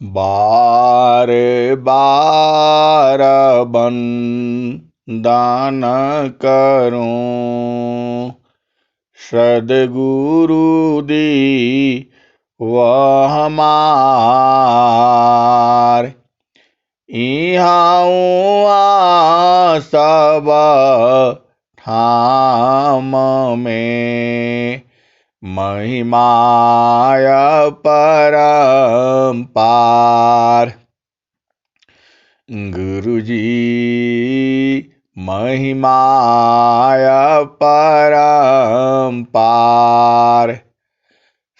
बार बार दान करूं सद्गुरु दी वह हमार इहाँ सब ठाम में महिमाय परम्पार। गुरुजी महिमाय परम्पार।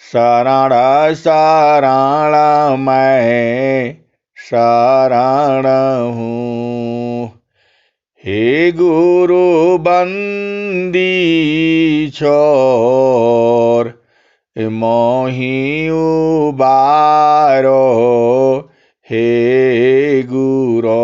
शरण शरण मैं शरण हूँ। हे गुरु बंदी छोर मोहि उबारो। हे गुरो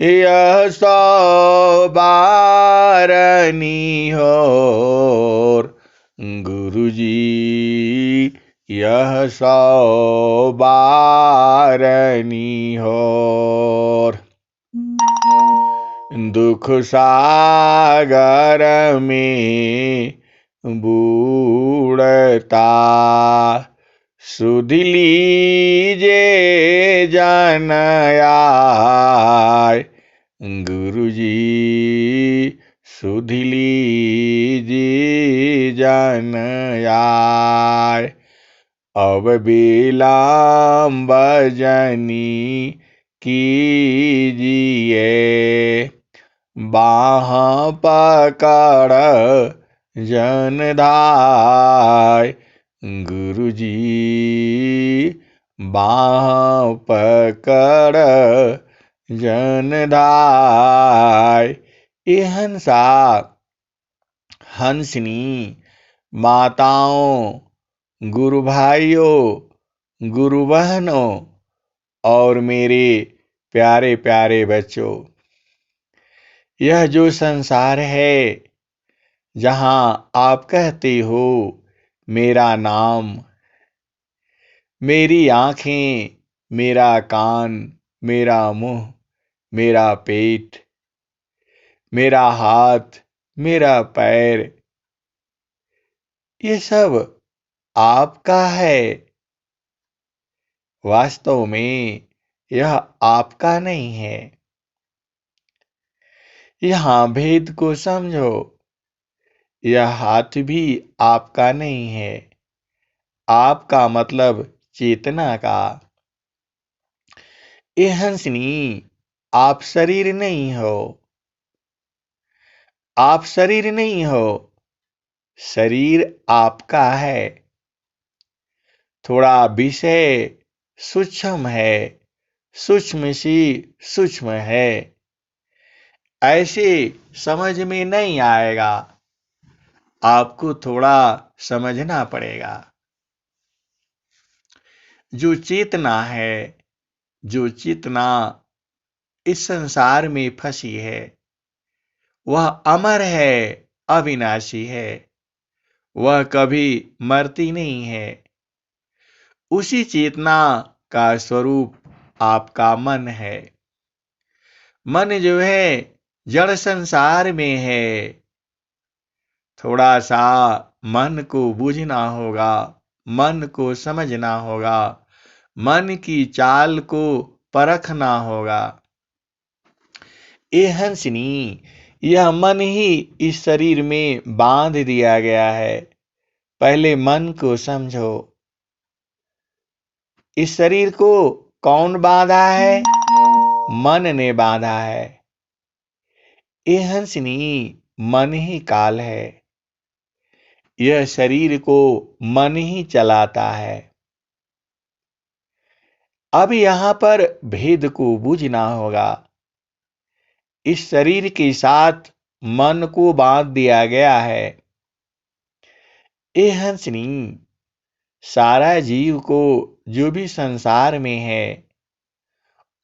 यह सो बारनी होर। गुरुजी यह सो बारनी होर। दुख सागर में बूढ़ता सुध लीजे जन आय। गुरुजी सुध लीजे जन आय। अब विलम्ब जनी कीजिए बाह पकड़ जन धाय। गुरुजी बाह पकड़ जन धाय। ये हंसा हंसनी माताओं, गुरु भाइयों, गुरु बहनों और मेरे प्यारे प्यारे बच्चों, यह जो संसार है जहां आप कहते हो मेरा नाम, मेरी आंखें, मेरा कान, मेरा मुंह, मेरा पेट, मेरा हाथ, मेरा पैर, ये सब आपका है। वास्तव में यह आपका नहीं है। यहां भेद को समझो। यह हाथ भी आपका नहीं है। आपका मतलब चेतना का। ये हंसनी आप शरीर नहीं हो। आप शरीर नहीं हो। शरीर आपका है। थोड़ा विषय सूक्ष्म है, सूक्ष्म सी सूक्ष्म है, ऐसे समझ में नहीं आएगा। आपको थोड़ा समझना पड़ेगा। जो चेतना है, जो चेतना इस संसार में फंसी है, वह अमर है, अविनाशी है। वह कभी मरती नहीं है। उसी चेतना का स्वरूप आपका मन है। मन जो है जड़ संसार में है। थोड़ा सा मन को बूझना होगा, मन को समझना होगा, मन की चाल को परखना होगा। ये हंसनी, यह मन ही इस शरीर में बांध दिया गया है। पहले मन को समझो। इस शरीर को कौन बांधा है? मन ने बांधा है। ये हंसनी मन ही काल है। यह शरीर को मन ही चलाता है। अब यहां पर भेद को बूझना होगा। इस शरीर के साथ मन को बांध दिया गया है। ये हंसनी सारा जीव को जो भी संसार में है,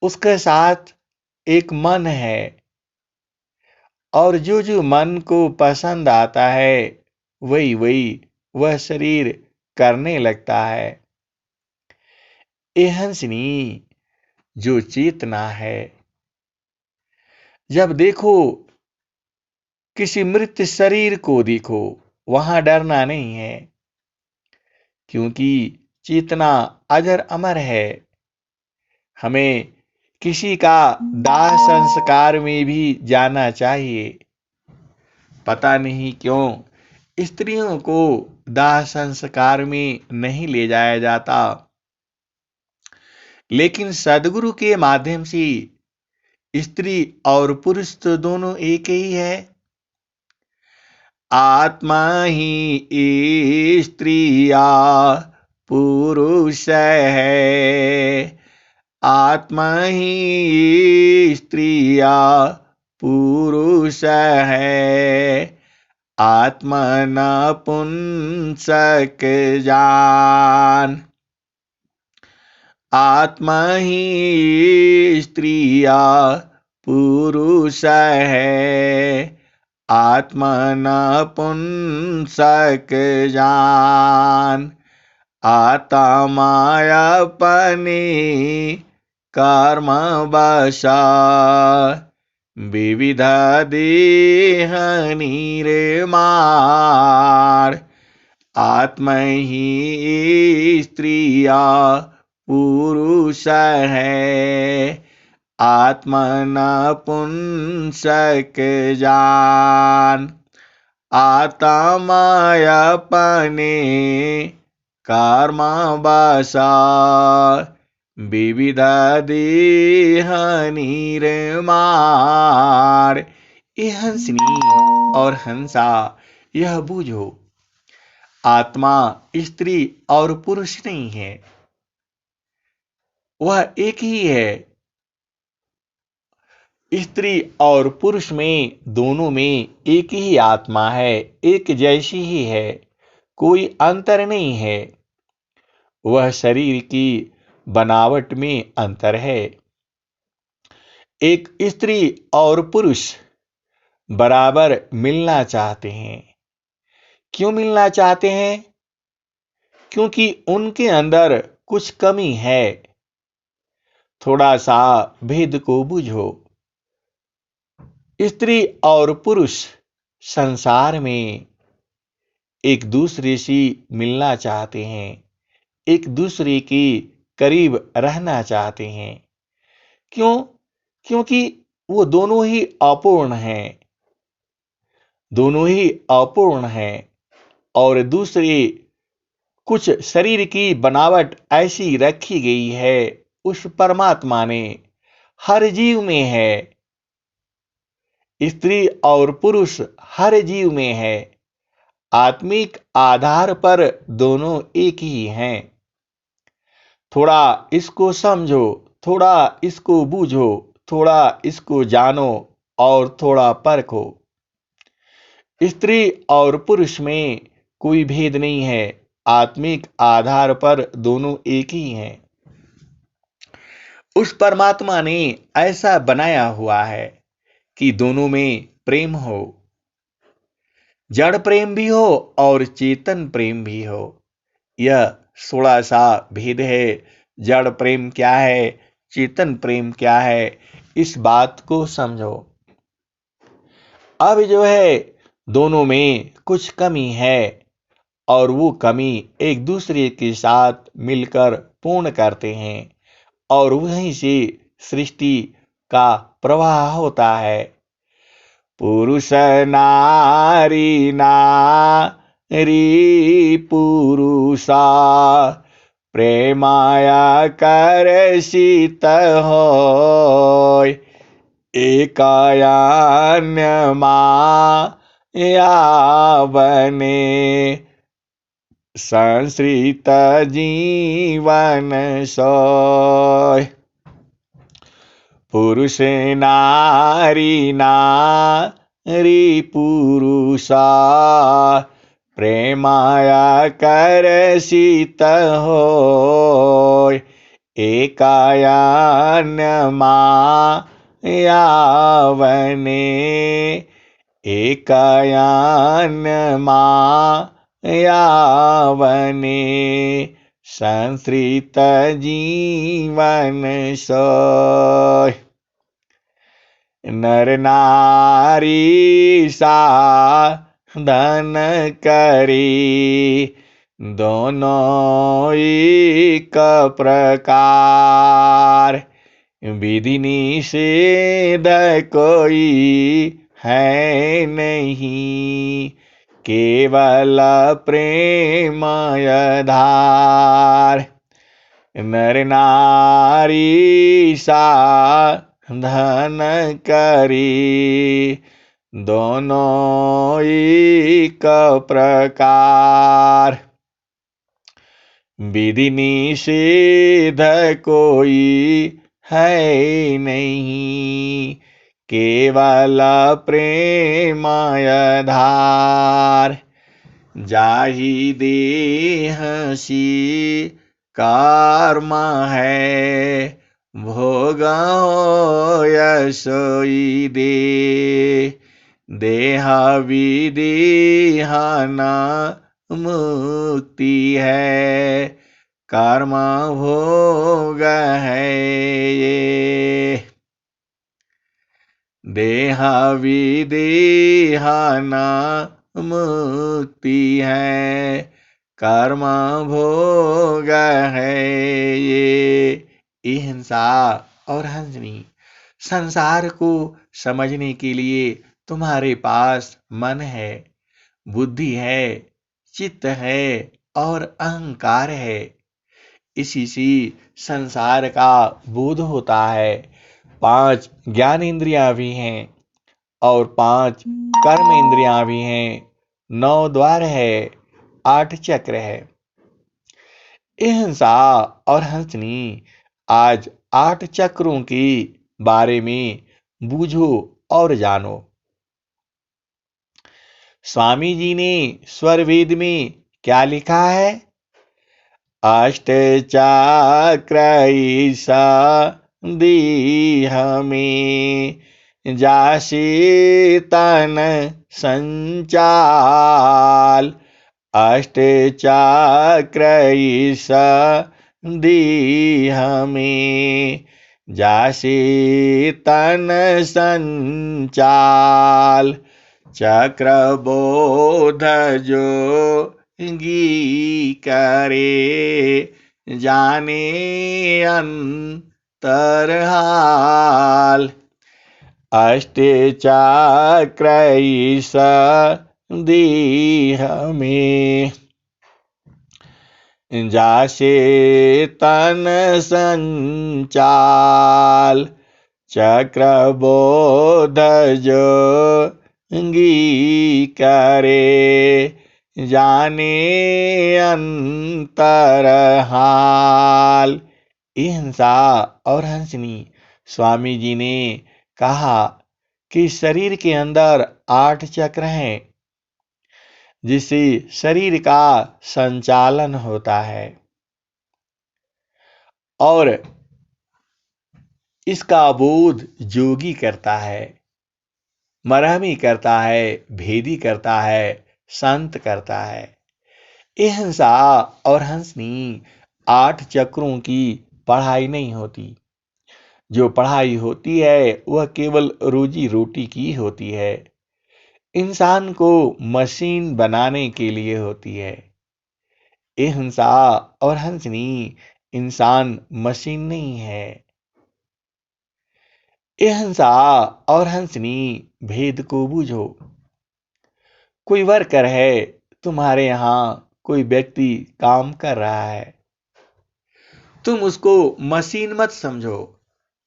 उसके साथ एक मन है। और जो जो मन को पसंद आता है, वही वही वह शरीर करने लगता है। ए हंसनी जो चेतना है। जब देखो किसी मृत शरीर को देखो, वहां डरना नहीं है, क्योंकि चेतना अजर अमर है। हमें किसी का दाह संस्कार में भी जाना चाहिए। पता नहीं क्यों स्त्रियों को दाह संस्कार में नहीं ले जाया जाता, लेकिन सदगुरु के माध्यम से स्त्री और पुरुष तो दोनों एक ही है। आत्मा ही स्त्रिया पुरुष है, आत्मा ही स्त्रिया पुरुष है, आत्मा नपुंसक जान। आत्मा ही स्त्रिया पुरुष है, आत्मा नपुंसक जान। आता माया अपने कर्म बसा, विविध देह निर्माण। आत्मा ही स्त्रिया पुरुष है, आत्मा नपुंसक जान। आता माया अपने कर्म बसा, विविध देह निर्माण। ये हंसनी और हंसा, यह बूझो, आत्मा स्त्री और पुरुष नहीं है, वह एक ही है। स्त्री और पुरुष में, दोनों में एक ही आत्मा है, एक जैसी ही है, कोई अंतर नहीं है। वह शरीर की बनावट में अंतर है। एक स्त्री और पुरुष बराबर मिलना चाहते हैं। क्यों मिलना चाहते हैं? क्योंकि उनके अंदर कुछ कमी है। थोड़ा सा भेद को बुझो। स्त्री और पुरुष संसार में एक दूसरे से मिलना चाहते हैं, एक दूसरे के करीब रहना चाहते हैं। क्यों? क्योंकि वो दोनों ही अपूर्ण हैं, दोनों ही अपूर्ण हैं। और दूसरे कुछ शरीर की बनावट ऐसी रखी गई है, उस परमात्मा ने हर जीव में है। स्त्री और पुरुष हर जीव में है। आत्मिक आधार पर दोनों एक ही हैं। थोड़ा इसको समझो, थोड़ा इसको बूझो, थोड़ा इसको जानो और थोड़ा परखो। स्त्री और पुरुष में कोई भेद नहीं है। आत्मिक आधार पर दोनों एक ही हैं। उस परमात्मा ने ऐसा बनाया हुआ है कि दोनों में प्रेम हो, जड़ प्रेम भी हो और चेतन प्रेम भी हो। यह थोड़ा सा भेद है। जड़ प्रेम क्या है, चेतन प्रेम क्या है, इस बात को समझो। अब जो है, दोनों में कुछ कमी है और वो कमी एक दूसरे के साथ मिलकर पूर्ण करते हैं और वहीं से सृष्टि का प्रवाह होता है। पुरुष नारी नारी पुरुषा, प्रेमाया कर शीत होय। एकायान्य माया बने, संश्रित जीवन सोय। पुरुष नारी नारी पुरुषा, प्रेमाया कर शीत होय। एकायान्य माया बने, एकायान्य माया बने, संसृत जीवन सोय। नर नारी साधन करी, दोनों एक प्रकार। विधि निषेध कोई है नहीं, केवल प्रेम आधार। नर नारी साधन करी, दोनों एक प्रकार। विधि निषेध कोई है नहीं, केवल प्रेम आधार। जाहि देह सी कर्म है, भोग सोई दे। देह विदेहन मुक्ति है, कर्म भोग है ये। देह विदेहन मुक्ति है, कर्म भोग है ये। अहिंसा और हंसनी। संसार को समझने के लिए तुम्हारे पास मन है, बुद्धि है, चित्त है और अहंकार है। इसी से संसार का बोध होता है। 5 ज्ञान इंद्रियां भी हैं और 5 कर्म इंद्रियां भी हैं। 9 द्वार है, 8 चक्र है। अहिंसा और हंसनी, आज 8 चक्रों के बारे में बूझो और जानो। स्वामी जी ने स्वर वेद में क्या लिखा है? अष्ट चक्र ईसा देह में, जासे तन संचाल। अष्ट चक्र ईसा देह में, जासे तन संचाल। चक्र बोध जोगी करे, जाने अंतरहाल। अष्ट चक्र ईसा देह में, जासे तन संचाल। चक्र बोध जोगी करे, जाने अंतरहाल। अहिंसा और हंसनी। स्वामी जी ने कहा कि शरीर के अंदर 8 चक्र हैं, जिससे शरीर का संचालन होता है और इसका बोध जोगी करता है, मरहमी करता है, भेदी करता है, संत करता है। अहिंसा और हंसनी 8 चक्रों की पढ़ाई नहीं होती। जो पढ़ाई होती है वह केवल रोजी रोटी की होती है, इंसान को मशीन बनाने के लिए होती है। अहिंसा और हंसनी इंसान मशीन नहीं है। अहिंसा और हंसनी भेद को बूझो। कोई वर्कर है, तुम्हारे यहां कोई व्यक्ति काम कर रहा है, तुम उसको मशीन मत समझो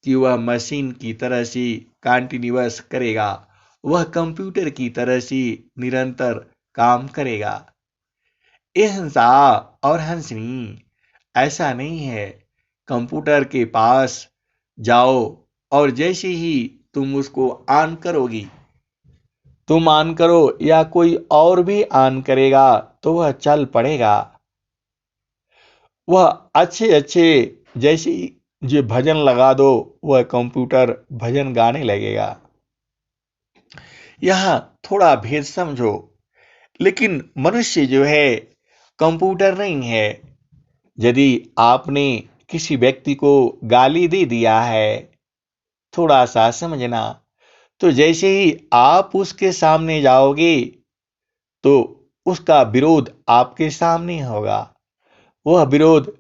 कि वह मशीन की तरह से कंटिन्यूअस करेगा, वह कंप्यूटर की तरह से निरंतर काम करेगा। अहिंसा और हंसनी ऐसा नहीं है। कंप्यूटर के पास जाओ और जैसे ही तुम उसको ऑन करोगी, तुम ऑन करो या कोई और भी ऑन करेगा तो वह चल पड़ेगा। वह अच्छे अच्छे जैसे जो भजन लगा दो, वह कंप्यूटर भजन गाने लगेगा। यहां थोड़ा भेद समझो। लेकिन मनुष्य जो है कंप्यूटर नहीं है। यदि आपने किसी व्यक्ति को गाली दे दिया है, थोड़ा सा समझना, तो जैसे ही आप उसके सामने जाओगे तो उसका विरोध आपके सामने होगा। वह विरोध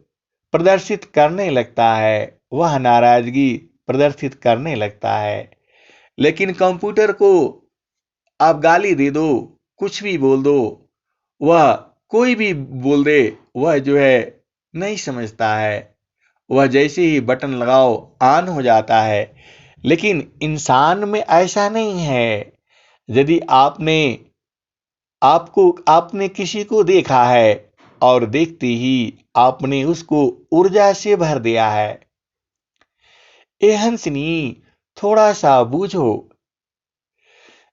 प्रदर्शित करने लगता है, वह नाराजगी प्रदर्शित करने लगता है। लेकिन कंप्यूटर को आप गाली दे दो, कुछ भी बोल दो, वह कोई भी बोल दे, वह जो है नहीं समझता है। वह जैसे ही बटन लगाओ ऑन हो जाता है। लेकिन इंसान में ऐसा नहीं है। यदि आपने किसी को देखा है और देखते ही आपने उसको ऊर्जा से भर दिया है। ए हंसनी, थोड़ा सा बूझो।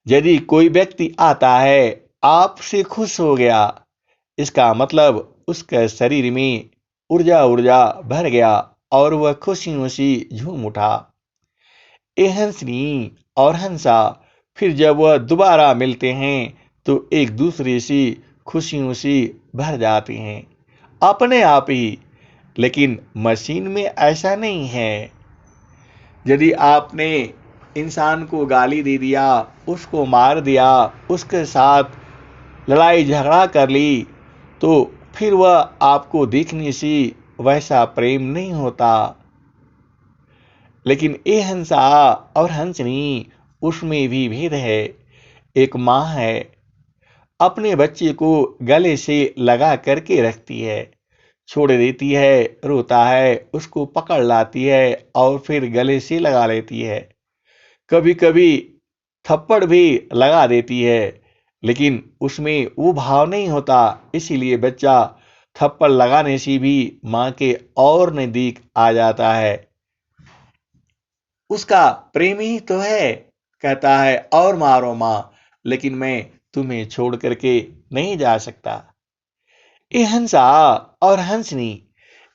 यदि कोई व्यक्ति आता है, आपसे खुश हो गया, इसका मतलब उसके शरीर में ऊर्जा ऊर्जा भर गया और वह खुशियों से झूम उठा। ए हंसनी और हंसा फिर जब वह दोबारा मिलते हैं तो एक दूसरे से खुशियों से भर जाते हैं, अपने आप ही। लेकिन मशीन में ऐसा नहीं है। यदि आपने इंसान को गाली दे दिया, उसको मार दिया, उसके साथ लड़ाई झगड़ा कर ली, तो फिर वह आपको देखने से वैसा प्रेम नहीं होता। लेकिन ए हंसा और हंसनी, उसमें भी भेद है। एक माँ है, अपने बच्चे को गले से लगा करके रखती है, छोड़ देती है, रोता है, उसको पकड़ लाती है और फिर गले से लगा लेती है। कभी कभी थप्पड़ भी लगा देती है, लेकिन उसमें वो भाव नहीं होता, इसीलिए बच्चा थप्पड़ लगाने से भी माँ के और नजदीक आ जाता है। उसका प्रेम ही तो है, कहता है और मारो माँ, लेकिन मैं तुम्हें छोड़ करके नहीं जा सकता। ये हंसा और हंसनी,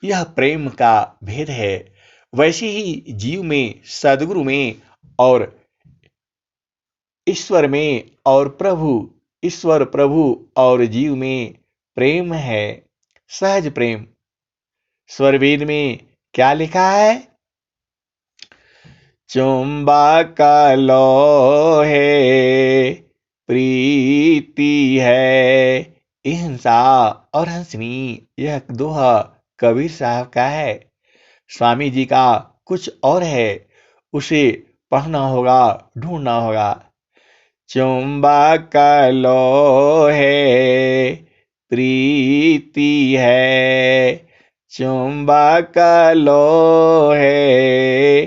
यह प्रेम का भेद है। वैसे ही जीव में, सदगुरु में और ईश्वर में और ईश्वर प्रभु और जीव में प्रेम है, सहज प्रेम। स्वरवेद में क्या लिखा है? चुंबक लोहे प्रीति है। हिंसा और हंसनी, यह दोहा कबीर साहब का है। स्वामी जी का कुछ और है, उसे पढ़ना होगा, ढूंढना होगा। चुंबक लोहे प्रीति है, चुंबक लोहे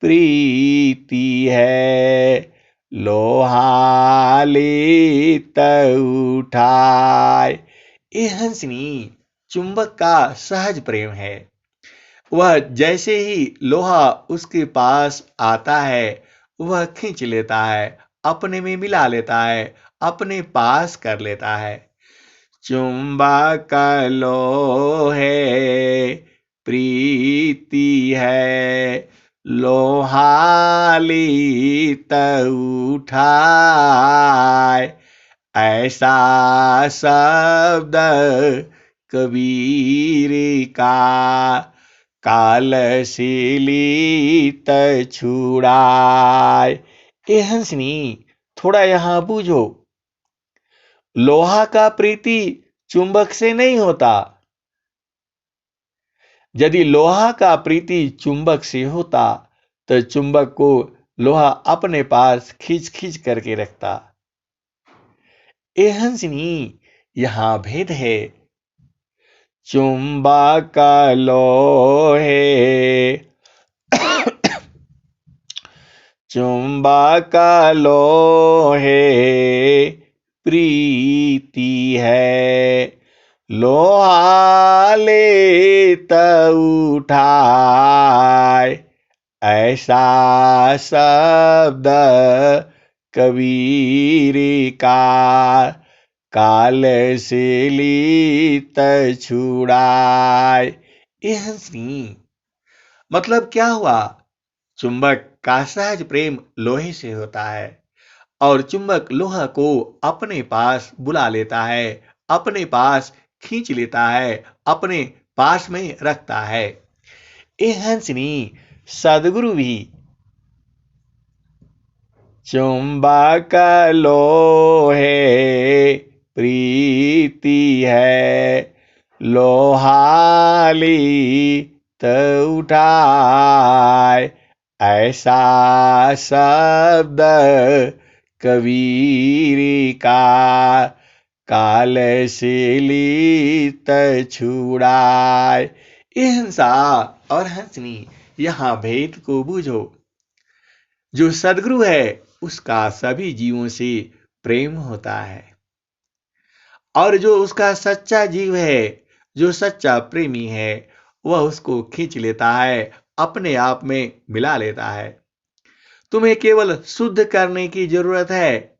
प्रीति है, लोहाली उठाए। ये हंसनी चुंबक का सहज प्रेम है। वह जैसे ही लोहा उसके पास आता है, वह खींच लेता है, अपने में मिला लेता है, अपने पास कर लेता है। चुंबक लोहे प्रीति है, लोहाली उठाए। ऐसा शब्द कबीर का, काल शीलित छुड़ाए। ए हंसनी, थोड़ा यहां बूझो। लोहा का प्रीति चुंबक से नहीं होता। यदि लोहा का प्रीति चुंबक से होता तो चुंबक को लोहा अपने पास खींच खींच करके रखता। ए हंसनी, यहां भेद है। चुंबक लोहे चुंबक लोहे प्रीति है, लोहाले उठाए। ऐसा शब्द कबीर का, काल से लीत छुड़ाए। ये हंसनी, मतलब क्या हुआ? चुंबक का सहज प्रेम लोहे से होता है और चुंबक लोहा को अपने पास बुला लेता है, अपने पास खींच लेता है, अपने पास में रखता है। ए हंसनी, सदगुरु भी चुंबक लोहे प्रीति है, लोहाली त उठाए, ऐसा शब्द कबीर का, काल से लीत छुड़ाए। ए हंसा और हंसनी, यहां भेद को बूझो। जो सदगुरु है उसका सभी जीवों से प्रेम होता है, और जो उसका सच्चा जीव है, जो सच्चा प्रेमी है, वह उसको खींच लेता है, अपने आप में मिला लेता है। तुम्हें केवल शुद्ध करने की जरूरत है,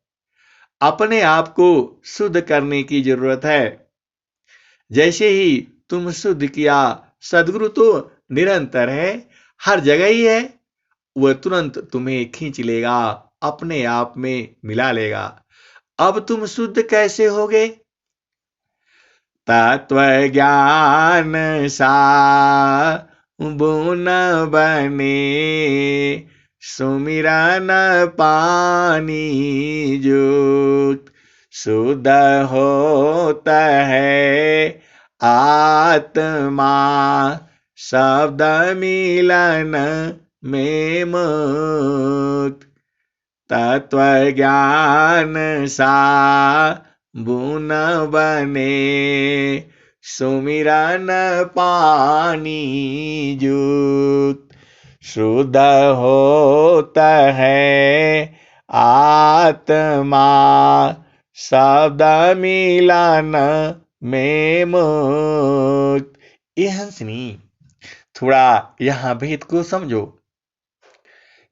अपने आप को शुद्ध करने की जरूरत है। जैसे ही तुम शुद्ध किया, सदगुरु तो निरंतर है, हर जगह ही है, वह तुरंत तुम्हें खींच लेगा, अपने आप में मिला लेगा। अब तुम शुद्ध कैसे होगे? तत्व ज्ञान सा बुन बने, सुमिरन पानी जुक्त, शुद्ध होता है आत्मा, शब्द मिलन में मुक्त। तत्व ज्ञान सा बुन बने, सुमिरन पानी जुक्त, शुद्ध होता है आत्मा, शब्द मिलन में मुक्त। ये हंसनी, थोड़ा यहां भेद को समझो।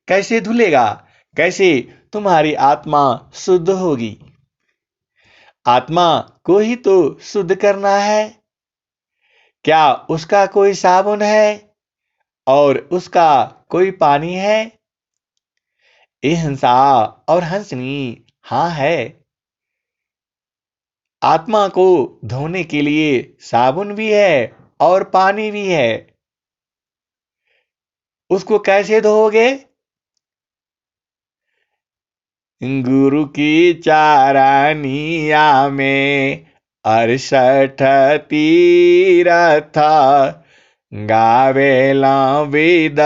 कैसे धुलेगा, कैसे तुम्हारी आत्मा शुद्ध होगी? आत्मा को ही तो शुद्ध करना है। क्या उसका कोई साबुन है और उसका कोई पानी है? ए हंसा और हंसनी, हाँ है। आत्मा को धोने के लिए साबुन भी है और पानी भी है। उसको कैसे धोओगे? गुरु की चारनिया में 68 तीरथ, गावेला वेद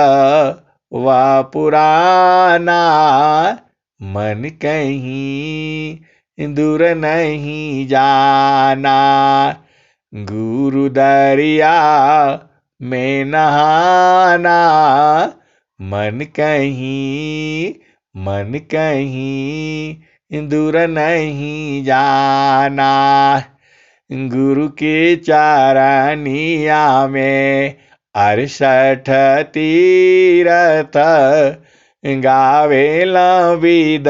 व पुराना, मन कहीं दूर नहीं जाना। गुरु दरिया में नहाना, मन कहीं दूर नहीं जाना। गुरु के चारनिया में 68 तीरथ, गावेला वेद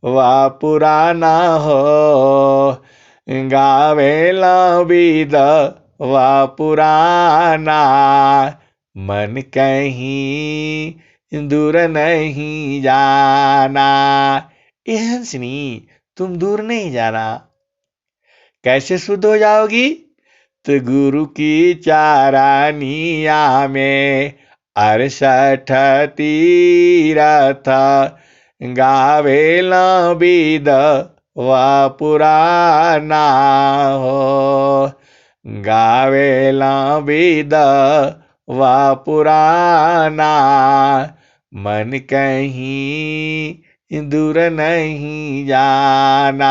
व पुराना हो, गावेला वेद व पुराना, मन कहीं दूर नहीं जाना। ए हंसनी, तुम दूर नहीं जाना। कैसे शुद्ध हो जाओगी? तो गुरु की चारनिया में 68 तीरथ, गावेला वेद व पुराना हो, गावेला वेद व पुराना, मन कहीं दूर नहीं जाना।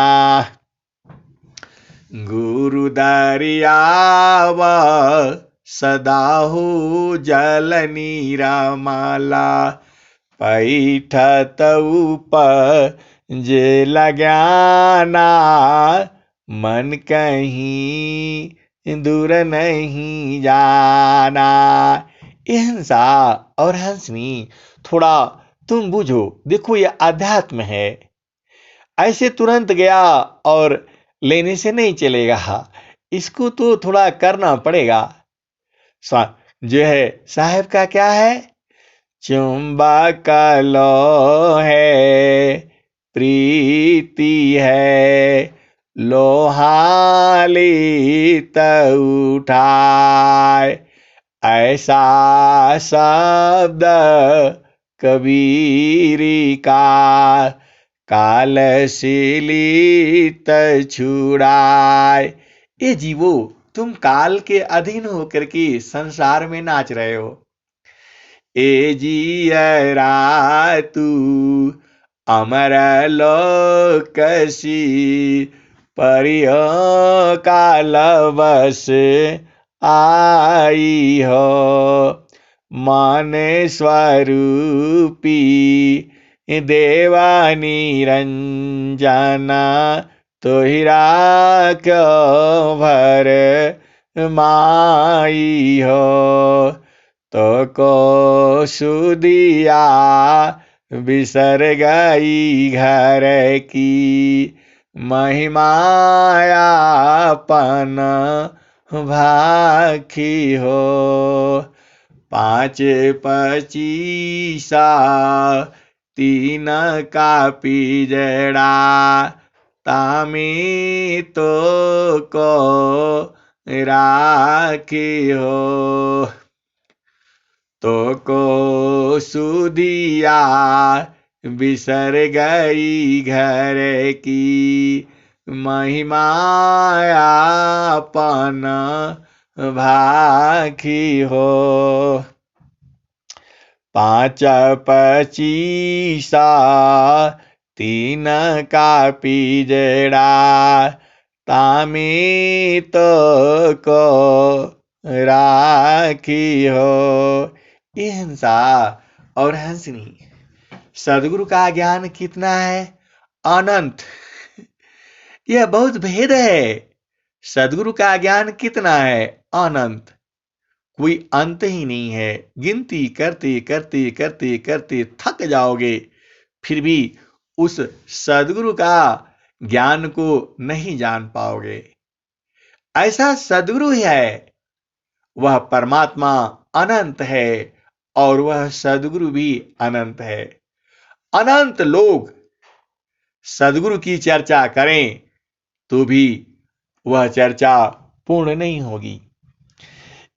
गुरु दरियाव सदा हो जल निरामला, पैठत उपजे ज्ञाना, मन कहीं दूर नहीं जाना। ए हंसा और हंसनी, थोड़ा तुम बुझो। देखो ये अध्यात्म है, ऐसे तुरंत गया और लेने से नहीं चलेगा, इसको तो थोड़ा करना पड़ेगा। जो है साहेब का क्या है? चुंबक लोहे प्रीति है, लोहालित उठाए। ऐसा शब्द कबीरी का, काल शीलित छुड़ाए। ये जीवो, तुम काल के अधीन होकर के संसार में नाच रहे हो। ए जियरा तू अमर लोकसी, परिय काल बस आई हो। मन स्वरूपी देवा निरंजना, तोहिरा क्यों भर माई हो। तो को सुदिया बिसर गई घर की, महिमायापन भाखी हो। 5 25 3 का पिजड़ा, तामी तो को राखी हो। तो को सुदिया बिसर गई घर की, महिमायापन भाखी हो। 5 25 3 का पिजड़ा, तामी तो को राखी हो। ये हंसा और हंसनी, सदगुरु का ज्ञान कितना है? अनंत। यह बहुत भेद है। सदगुरु का ज्ञान कितना है? अनंत। कोई अंत ही नहीं है। गिनती करते करते करते करते थक जाओगे, फिर भी उस सदगुरु का ज्ञान को नहीं जान पाओगे। ऐसा सदगुरु ही है, वह परमात्मा अनंत है और वह सदगुरु भी अनंत है। अनंत लोग सदगुरु की चर्चा करें तो भी वह चर्चा पूर्ण नहीं होगी।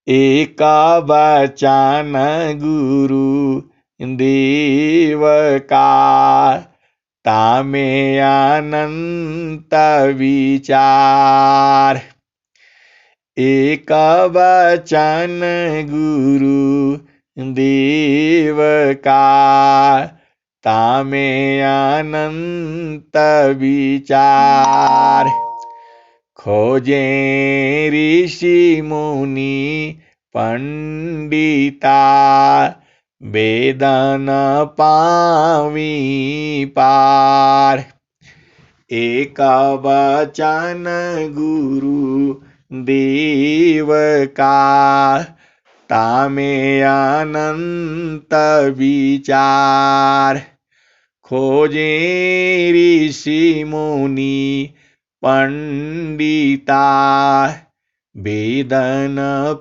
एक वचन गुरु देव का, तामे अनंत विचार। एक वचन गुरु देव का, तामे अनंत विचार। खोजे ऋषि मुनि पंडिता, वेदन पावी पार। एक वचन गुरु देव का, तामे अनंत विचार। खोजे ऋषि मुनि पंडिता, वेदन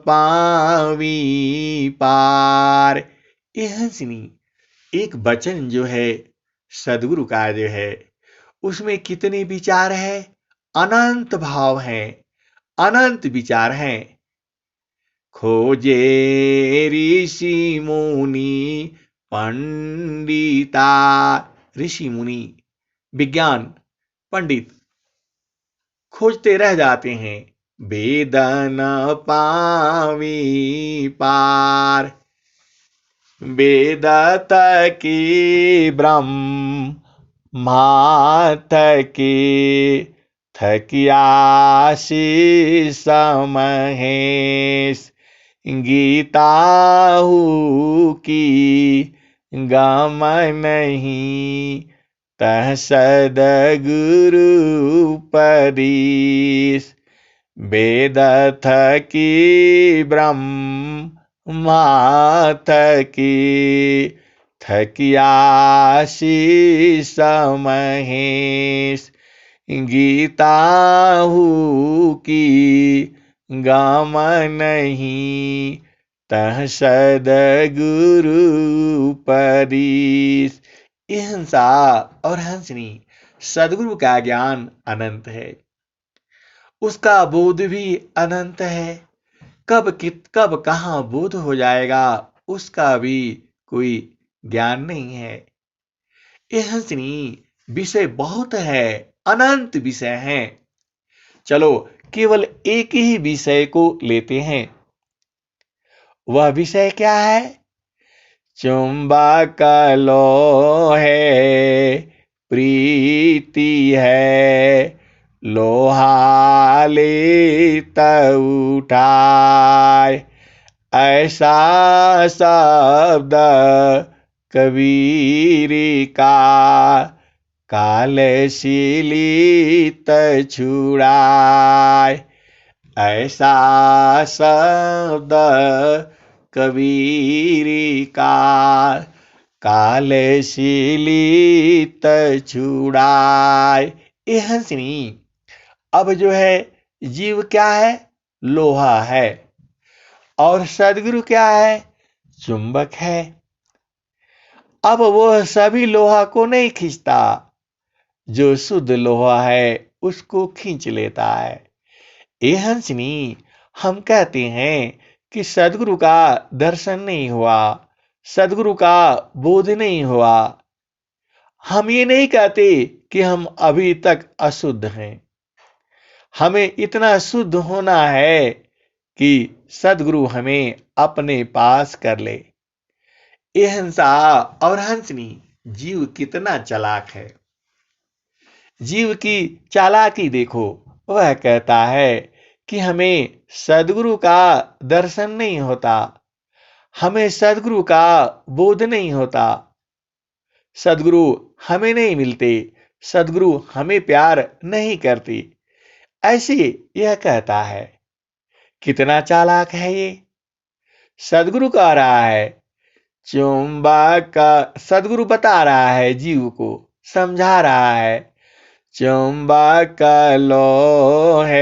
पावी पार। ये हंसनी, एक वचन जो है सदगुरु का जो है, उसमें कितने विचार है? अनंत भाव हैं, अनंत विचार हैं। खोजे ऋषि मुनि पंडिता, ऋषि मुनि विज्ञान पंडित खोजते रह जाते हैं। वेदन पावी पार। वेदत की ब्रह्म मात की, थकिया शीस महेश। गीता की गम नहीं, तह सदगुरु परीस। वेदथ की ब्रह्म मात की, थकिया शीस महेश। गीता की गम नहीं, तह सदगुरु परीस। ये हंसा और हंसनी, सदगुरु का ज्ञान अनंत है। उसका बोध भी अनंत है। कब कहाँ बोध हो जाएगा उसका भी कोई ज्ञान नहीं है। ये हंसनी विषय बहुत है, अनंत विषय हैं। चलो केवल एक ही विषय को लेते हैं। वह विषय क्या है? चुंबक लोहे प्रीति है, लोहाले उठाए। ऐसा शब्द कबीर का, कालशीलित छुड़ाए। ऐसा शब्द कबीर का, कालशीलित छुड़ाए। ये हंसनी अब जो है जीव क्या है? लोहा है। और सदगुरु क्या है? चुंबक है। अब वह सभी लोहा को नहीं खींचता, जो शुद्ध लोहा है उसको खींच लेता है। ये हंसनी हम कहते हैं कि सदगुरु का दर्शन नहीं हुआ, सदगुरु का बोध नहीं हुआ। हम ये नहीं कहते कि हम अभी तक अशुद्ध हैं। हमें इतना शुद्ध होना है कि सदगुरु हमें अपने पास कर ले। ये हंसा और हंसनी जीव कितना चालाक है। जीव की चालाकी देखो। वह कहता है कि हमें सदगुरु का दर्शन नहीं होता, हमें सदगुरु का बोध नहीं होता, सदगुरु हमें नहीं मिलते, सदगुरु हमें प्यार नहीं करते। ऐसे यह कहता है। कितना चालाक है ये। सदगुरु कह रहा है चुंबक का, सदगुरु बता रहा है जीव को, समझा रहा है। चुंबक लोहे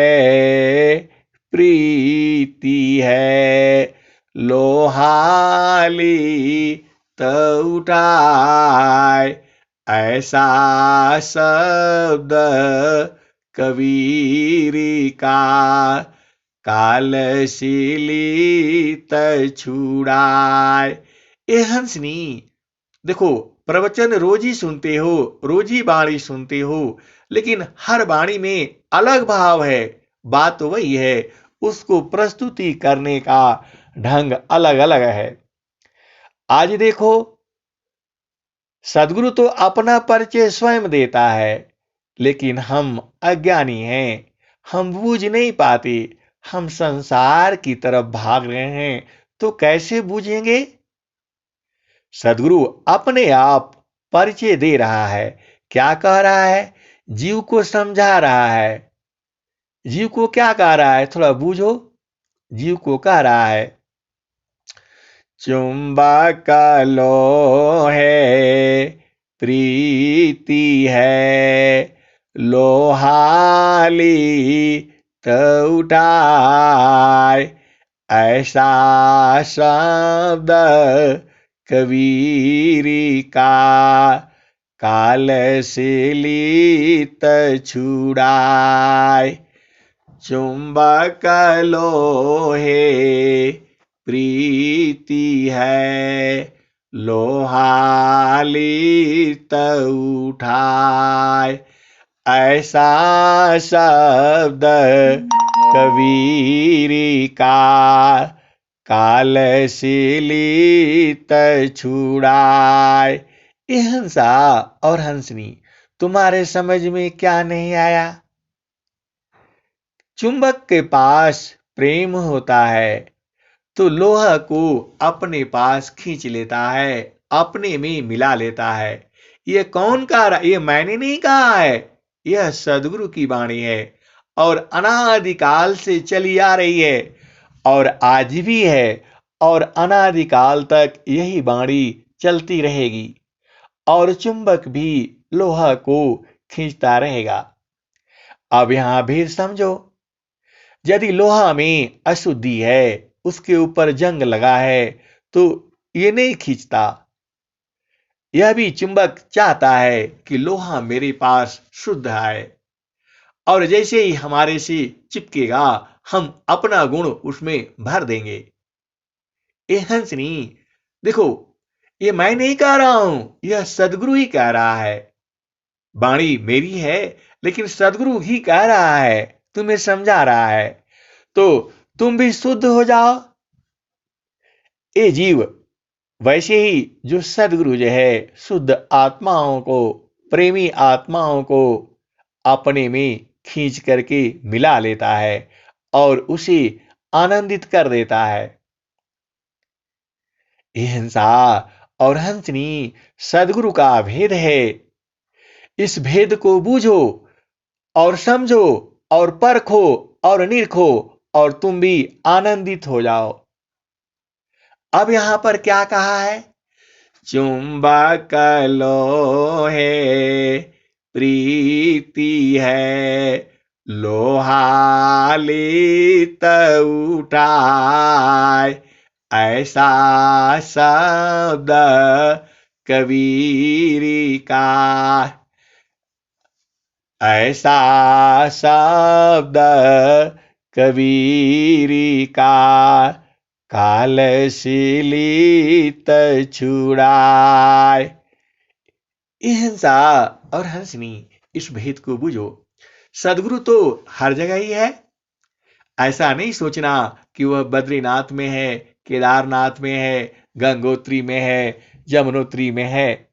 प्रीति है, लोहाली उठाए। ऐसा शब्द कबीर का, कालशीलित छुड़ाए। ए हंसनी देखो, प्रवचन रोज ही सुनते हो, रोज ही वाणी सुनते हो, लेकिन हर वाणी में अलग भाव है। बात तो वही है, उसको प्रस्तुति करने का ढंग अलग अलग है। आज देखो, सदगुरु तो अपना परिचय स्वयं देता है, लेकिन हम अज्ञानी हैं, हम बूझ नहीं पाते। हम संसार की तरफ भाग रहे हैं, तो कैसे बूझेंगे? सदगुरु अपने आप परिचय दे रहा है। क्या कह रहा है? जीव को समझा रहा है। जीव को क्या कह रहा है? थोड़ा बूझो। जीव को कह रहा है चुंबक लोहे प्रीति है, लोहाली उठाए। ऐसा शब्द कबीर का, कालशीलित छुड़ाए। चुंबक लोहे प्रीति है, लोहालित उठाए। ऐसा शब्द कबीर का, कालशीलित छुड़ाए। ये हंसा और हंसनी तुम्हारे समझ में क्या नहीं आया? चुंबक के पास प्रेम होता है तो लोहा को अपने पास खींच लेता है, अपने में मिला लेता है। यह कौन कह रहा? यह मैंने नहीं कहा है, यह सदगुरु की वाणी है और अनादिकाल से चली आ रही है और आज भी है और अनादिकाल तक यही वाणी चलती रहेगी और चुंबक भी लोहा को खींचता रहेगा। अब यहां भी समझो, यदि लोहा में अशुद्धि है, उसके ऊपर जंग लगा है, तो ये नहीं खींचता। यह भी चुंबक चाहता है कि लोहा मेरे पास शुद्ध आए और जैसे ही हमारे से चिपकेगा हम अपना गुण उसमें भर देंगे। ए हंसनी, देखो, ये मैं नहीं कह रहा हूं, यह सदगुरु ही कह रहा है। वाणी मेरी है, लेकिन सदगुरु ही कह रहा है, तुम्हें समझा रहा है। तो तुम भी शुद्ध हो जाओ। ये जीव वैसे ही जो सदगुरु जो है शुद्ध आत्माओं को, प्रेमी आत्माओं को अपने में खींच करके मिला लेता है और उसे आनंदित कर देता है। ये हिंसा और हंसनी सदगुरु का भेद है। इस भेद को बूझो और समझो और परखो और निरखो और तुम भी आनंदित हो जाओ। अब यहां पर क्या कहा है? चुंबक लोहे प्रीति है, लोहालित उठाए, ऐसा शब्द कबीर का, ऐसा शब्द कबीर का, कालशीलित छुड़ाए। हिंसा और हंसनी, इस भेद को बुझो। सदगुरु तो हर जगह ही है। ऐसा नहीं सोचना कि वह बद्रीनाथ में है, केदारनाथ में है, गंगोत्री में है, यमुनोत्री में है।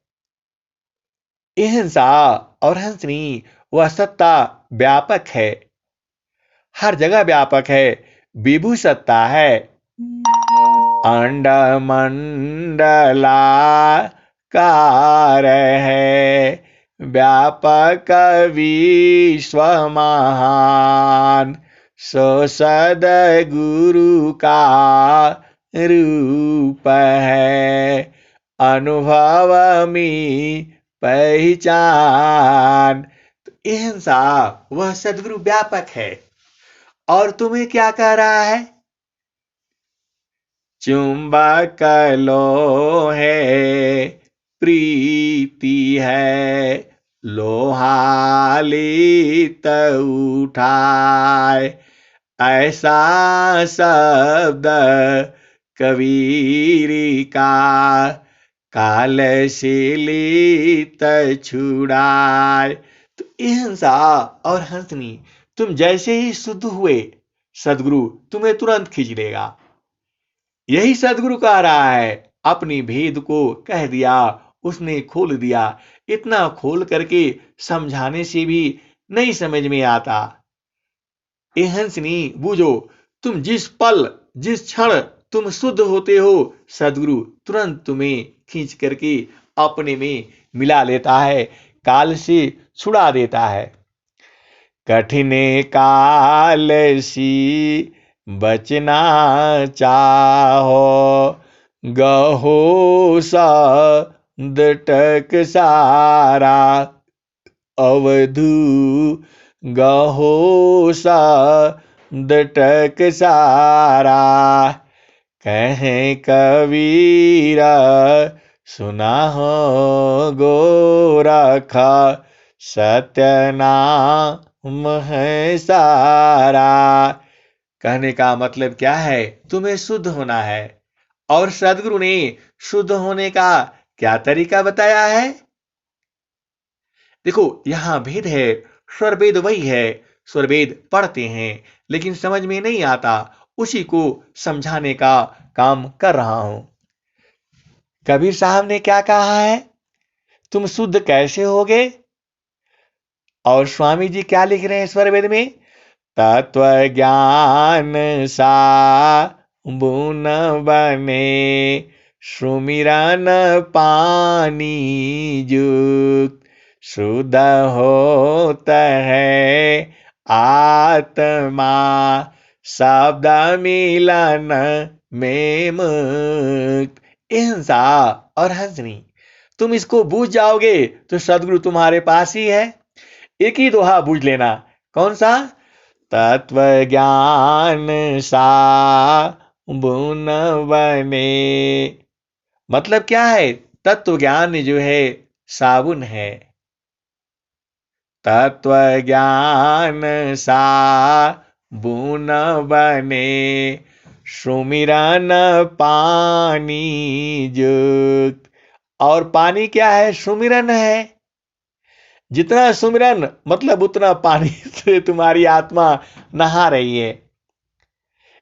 हिंसा और हंसनी वह सत्ता व्यापक है, हर जगह व्यापक है, विभु सत्ता है। अंड मंडलाकार है, व्यापक विश्व महान, सो सद्गुरु का रूप है, अनुभव में पहचान। तो हिंसा वह सद्गुरु व्यापक है और तुम्हें क्या कह रहा है? चुंबक लोहे प्रीति है, लोहालित उठाए, ऐसा शब्द कबीर का, कालशीलित छुड़ाए। तो हिंसा और हंसनी, तुम जैसे ही शुद्ध हुए सदगुरु तुम्हें तुरंत खींच लेगा। यही सदगुरु कह रहा है। अपनी भेद को कह दिया, उसने खोल दिया। इतना खोल करके समझाने से भी नहीं समझ में आता। ए हंसनी, बूझो, तुम जिस पल, जिस क्षण तुम शुद्ध होते हो, सदगुरु तुरंत तुम्हें खींच करके अपने में मिला लेता है, काल से छुड़ा देता है। कठिन काल सी बचना चाहो, गहो सदटक सारा, अवधू गहो सदटक सारा, कहे कबीरा सुना हो गोरख, सत्यनाम है सारा। कहने का मतलब क्या है? तुम्हें शुद्ध होना है। और सदगुरु ने शुद्ध होने का क्या तरीका बताया है? देखो, यहां भेद है। स्वरवेद वही है, स्वरवेद पढ़ते हैं लेकिन समझ में नहीं आता, उसी को समझाने का काम कर रहा हूं। कबीर साहब ने क्या कहा है? तुम शुद्ध कैसे होगे? और स्वामी जी क्या लिख रहे हैं स्वरवेद में? तत्व ज्ञान सा बुन बने, सुमिरन पानी जुक्त, शुद्ध होता है आत्मा, शब्द मिलन में मुक्त। हिंसा और हंसनी, तुम इसको बूझ जाओगे तो सदगुरु तुम्हारे पास ही है। एक ही दोहा बूझ लेना। कौन सा? तत्व ज्ञान सा बुन बने। मतलब क्या है? तत्व ज्ञान जो है साबुन है, तत्व ज्ञान सा बून बने, सुमिरन पानी युक्त। और पानी क्या है? सुमिरन है। जितना सुमिरन मतलब उतना पानी से तुम्हारी आत्मा नहा रही है।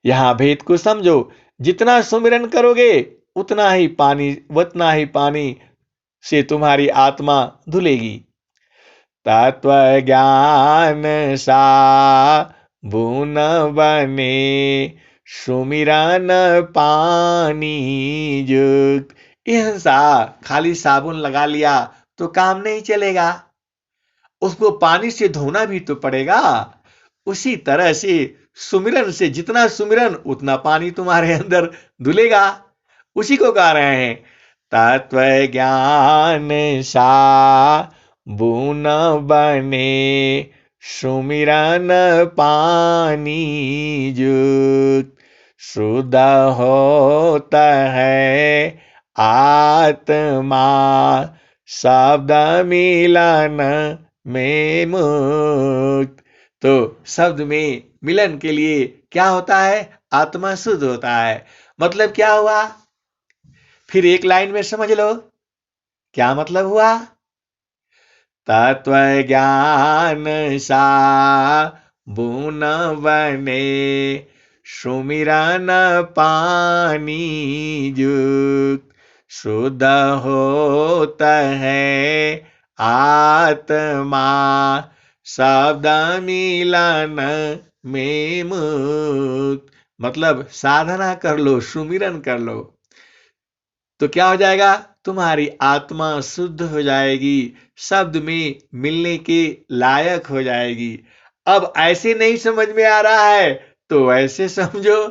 यहां भेद को समझो। जितना सुमिरन करोगे उतना ही पानी से तुम्हारी आत्मा धुलेगी। तत्व ज्ञान सा बून बने, सुमिरन पानी युक्त। सा खाली साबुन लगा लिया तो काम नहीं चलेगा, उसको पानी से धोना भी तो पड़ेगा। उसी तरह से सुमिरन से जितना सुमिरन उतना पानी तुम्हारे अंदर धुलेगा। उसी को कह रहे हैं तत्व ज्ञान सा बून बने, सुमिरन पानी युक्त। शुद्ध होता है आत्मा, शब्द मिलन में मुक्त। तो शब्द में मिलन के लिए क्या होता है? आत्मा शुद्ध होता है। मतलब क्या हुआ? फिर एक लाइन में समझ लो क्या मतलब हुआ। तत्व ज्ञान सा बून बने, सुमिरन पानी युक्त। शुद्ध होता है आत्मा, शब्द मिलन में मुक्त। मतलब साधना कर लो, सुमिरन कर लो तो क्या हो जाएगा? तुम्हारी आत्मा शुद्ध हो जाएगी, शब्द में मिलने के लायक हो जाएगी। अब ऐसे नहीं समझ में आ रहा है तो ऐसे समझो।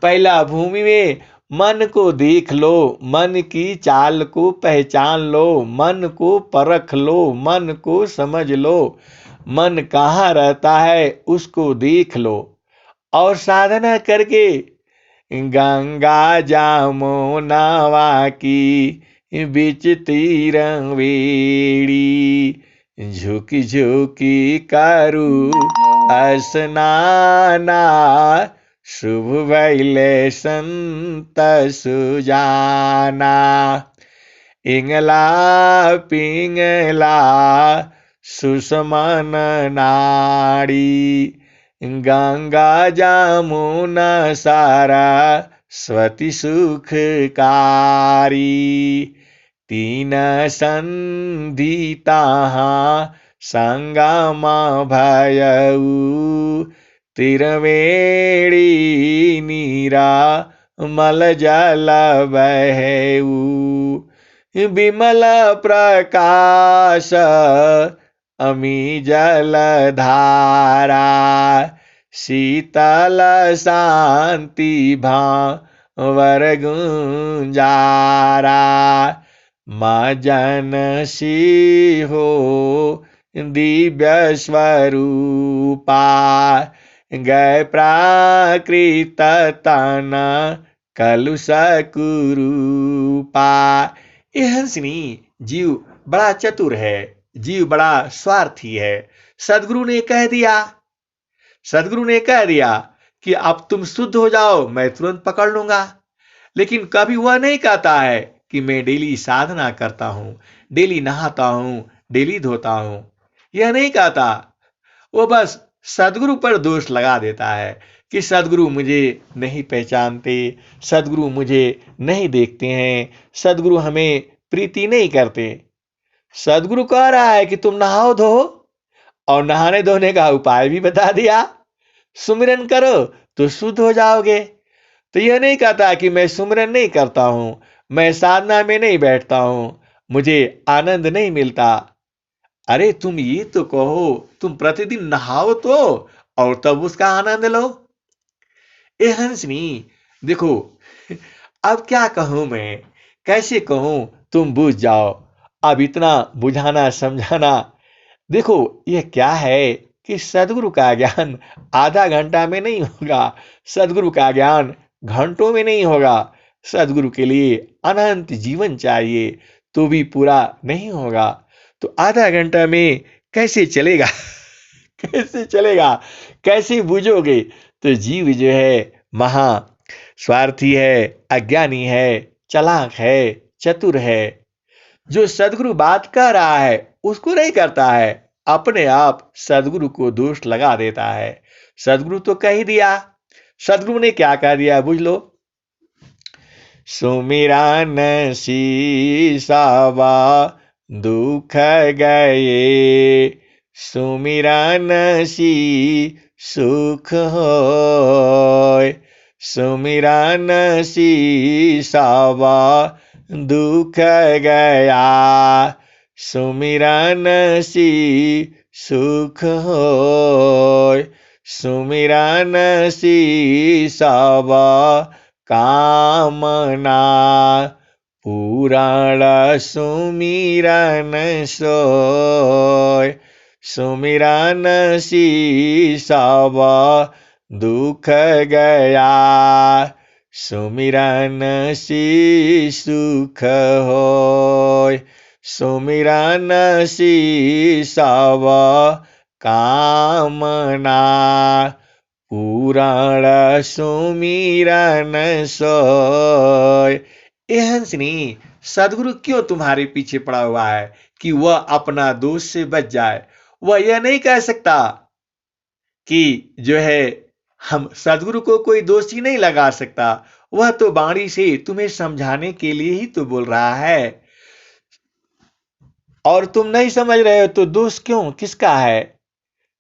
पहला भूमि में मन को देख लो, मन की चाल को पहचान लो, मन को परख लो, मन को समझ लो। मन कहाँ रहता है उसको देख लो और साधना करके गंगा जामुनवा की बिच तीरंग वेड़ी, झुकी झुकी करू स्नाना, शुभ भइले संत सुजाना। इंगला पिंगला सुषमन नाड़ी, गंगा जामुना सारा स्वती सुखकारी। तीन संधि ताहा संगमा भयऊ, त्रिवेणी नीरा मल जल बहेऊ। विमल प्रकाश अमी जल धारा, शीतल शांति भावर गुंजारा। माँ जनसी हो दिव्य स्वरूपा, गए प्राकृत तन कलुष कुरूपा। यह हंसनी जीव बड़ा चतुर है, जीव बड़ा स्वार्थी है। सदगुरु ने कह दिया कि अब तुम शुद्ध हो जाओ, मैं तुरंत पकड़ लूंगा। लेकिन कभी वह नहीं कहता है कि मैं डेली साधना करता हूं, डेली नहाता हूं, डेली धोता हूं। यह नहीं कहता। वो बस सदगुरु पर दोष लगा देता है कि सदगुरु मुझे नहीं पहचानते, सदगुरु मुझे नहीं देखते हैं, सदगुरु हमें प्रीति नहीं करते। सदगुरु कह रहा है कि तुम नहाओ धो, और नहाने धोने का उपाय भी बता दिया। सुमिरन करो तो शुद्ध हो जाओगे। तो यह नहीं कहता कि मैं सुमिरन नहीं करता हूं, मैं साधना में नहीं बैठता हूं, मुझे आनंद नहीं मिलता। अरे तुम ये तो कहो, तुम प्रतिदिन नहाओ तो, और तब उसका आनंद लो। ए हंसनी देखो, अब क्या कहूं मैं, कैसे कहूं, तुम बुझ जाओ। अब इतना बुझाना समझाना। देखो यह क्या है कि सदगुरु का ज्ञान आधा घंटा में नहीं होगा, सदगुरु का ज्ञान घंटों में नहीं होगा। सदगुरु के लिए अनंत जीवन चाहिए तो भी पूरा नहीं होगा। तो आधा घंटा में कैसे चलेगा? कैसे चलेगा? कैसे बूझोगे? तो जीव जो है महा स्वार्थी है, अज्ञानी है, चालाक है, चतुर है। जो सदगुरु बात कह रहा है उसको नहीं करता है, अपने आप सदगुरु को दोष लगा देता है। सदगुरु तो कह ही दिया। सदगुरु ने क्या कह दिया बुझ लो। सुमिरन सीसावा दुख गए, सुमिरन सी सुख होय। सुमिरन सीसावा दुख गया, सुमिरन सी सुख होय। सुमिरन सीसावा कामना, पुराण सुमिरन सोय। सुमिरन सीसावा दुख गया, सुमिरन सी सुख होय। सुमिरन सीसावा कामना, पुराण सुमिरन सोय। ए हंसनी, सदगुरु क्यों तुम्हारे पीछे पड़ा हुआ है कि वह अपना दोष से बच जाए? वह यह नहीं कह सकता कि जो है हम सदगुरु को कोई दोषी नहीं लगा सकता। वह तो वाणी से तुम्हें समझाने के लिए ही तो बोल रहा है, और तुम नहीं समझ रहे हो तो दोष क्यों किसका है?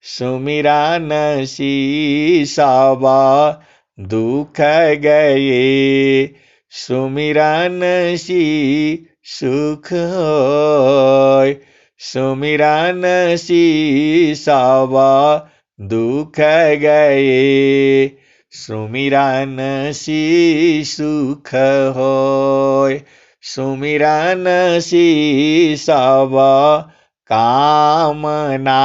सुमिरन सीसावा दुख गए, सुमिरन सी सुख होय। सुमिरन सीसावा दुख गए, सुमिरन सी सुख होय। सुमिरन सीसावा कामना,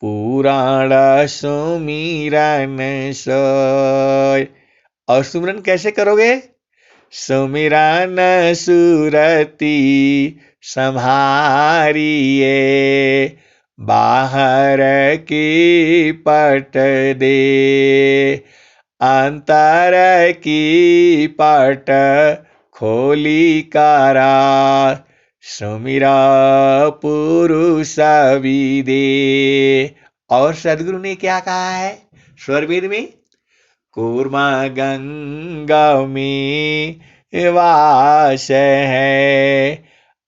पुराण सुमिरन सोय। और सुमिरन कैसे करोगे? सुमिरन सुरती संहारिए, बाहर की पट दे, अंतर की पट खोली करा, सुमिरा पुरुष विदे। और सदगुरु ने क्या कहा है स्वरवेद में? कूर्मा गंगा में वास है,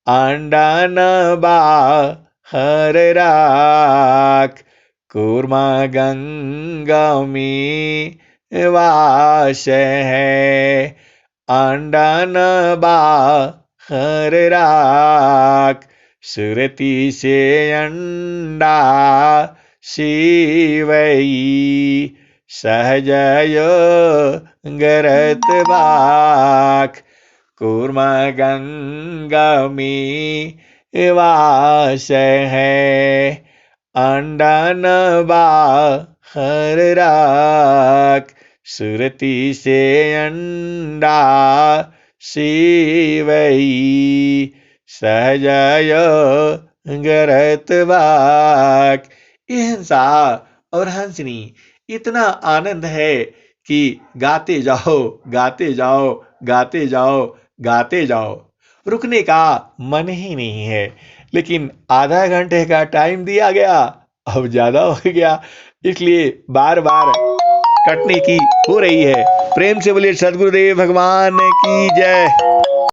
अंडन बाहर राख। कूर्मा गंगा में वास है, अंडन बाहर राख। सुरती से अंडा शिवई, सहजयो गरत बाख। कूर्मा गंगा में वास है, अंडन बाहर राख। सुरती से अंडा शिवई, सहजयो गरत बाख। हंसा और हंसनी, इतना आनंद है कि गाते जाओ, गाते जाओ, गाते जाओ, गाते जाओ। रुकने का मन ही नहीं है। लेकिन आधा घंटे का टाइम दिया गया, अब ज्यादा हो गया, इसलिए बार बार कटने की हो रही है। प्रेम से बोलिए सद्गुरुदेव भगवान की जय।